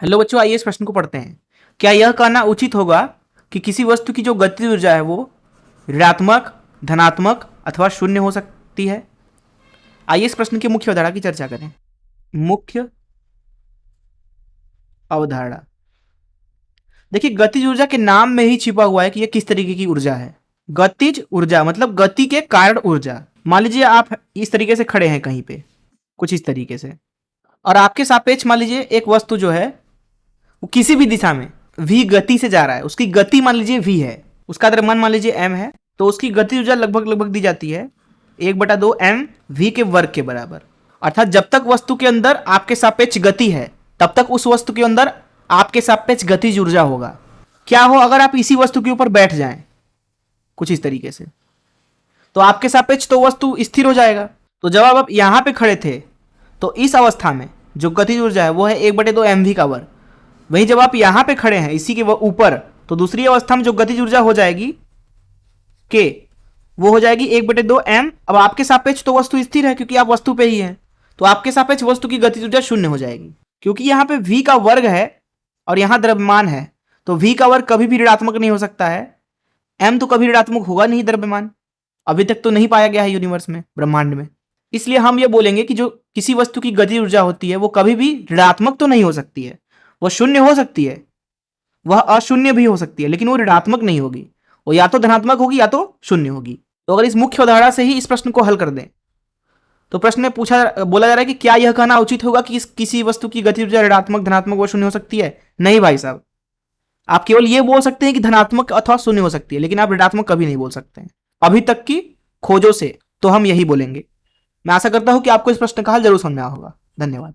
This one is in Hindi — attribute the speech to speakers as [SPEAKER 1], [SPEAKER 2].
[SPEAKER 1] हेलो बच्चों, आइए इस प्रश्न को पढ़ते हैं। क्या यह कहना उचित होगा कि किसी वस्तु की जो गतिज ऊर्जा है वो ऋणात्मक, धनात्मक अथवा शून्य हो सकती है? आइए इस प्रश्न की मुख्य अवधारणा की चर्चा करें। मुख्य अवधारणा, देखिए गतिज ऊर्जा के नाम में ही छिपा हुआ है कि यह किस तरीके की ऊर्जा है। गतिज ऊर्जा मतलब गति के कारण ऊर्जा। मान लीजिए आप इस तरीके से खड़े हैं कहीं पे, कुछ इस तरीके से, और आपके सापेक्ष मान लीजिए एक वस्तु जो है वो किसी भी दिशा में v गति से जा रहा है। उसकी गति मान लीजिए v है, उसका द्रव्यमान मान लीजिए m है, तो उसकी गति ऊर्जा लगभग दी जाती है 1/2 m v के वर्ग के बराबर। अर्थात जब तक वस्तु के अंदर आपके सापेक्ष गति है तब तक उस वस्तु के अंदर आपके सापेक्ष गतिज ऊर्जा होगा। क्या हो अगर आप इसी वस्तु के ऊपर बैठ जाएं कुछ इस तरीके से, तो आपके सापेक्ष तो वस्तु स्थिर हो जाएगा। तो जब आप यहां पे खड़े थे तो इस अवस्था में जो गतिज ऊर्जा है वो है 1/2 mv का वर्ग। वहीं जब आप यहां पे खड़े हैं इसी के ऊपर, तो दूसरी अवस्था में जो गतिज ऊर्जा हो जाएगी के, वो हो जाएगी 1/2 m। अब आपके सापेक्ष तो वस्तु स्थिर है क्योंकि आप वस्तु पे ही हैं, तो आपके सापेक्ष वस्तु की गतिज ऊर्जा शून्य हो जाएगी। क्योंकि यहां पे v का वर्ग है और यहां द्रव्यमान है, तो v का वर्ग कभी भी ऋणात्मक नहीं हो सकता है, m तो कभी ऋणात्मक होगा नहीं द्रव्यमान, अभी तक तो नहीं पाया गया है यूनिवर्स में, ब्रह्मांड में। इसलिए हम ये बोलेंगे कि जो किसी वस्तु की गतिज ऊर्जा होती है वो कभी भी ऋणात्मक तो नहीं हो सकती है, वह शून्य हो सकती है, वह अशून्य भी हो सकती है, लेकिन वो ऋणात्मक नहीं होगी, वो या तो धनात्मक होगी या तो शून्य होगी। तो अगर इस मुख्य अवधारणा से ही इस प्रश्न को हल कर दें, तो प्रश्न में बोला जा रहा है कि क्या यह कहना उचित होगा कि किसी वस्तु की गतिज ऊर्जा ऋणात्मक, धनात्मक व शून्य हो सकती है? नहीं भाई साहब, आप केवल ये बोल सकते हैं कि धनात्मक अथवा शून्य हो सकती है, लेकिन आप ऋणात्मक कभी नहीं बोल सकते हैं अभी तक की खोजों से। तो हम यही बोलेंगे। मैं आशा करता हूं कि आपको इस प्रश्न का हल जरूर समझ में आया होगा। धन्यवाद।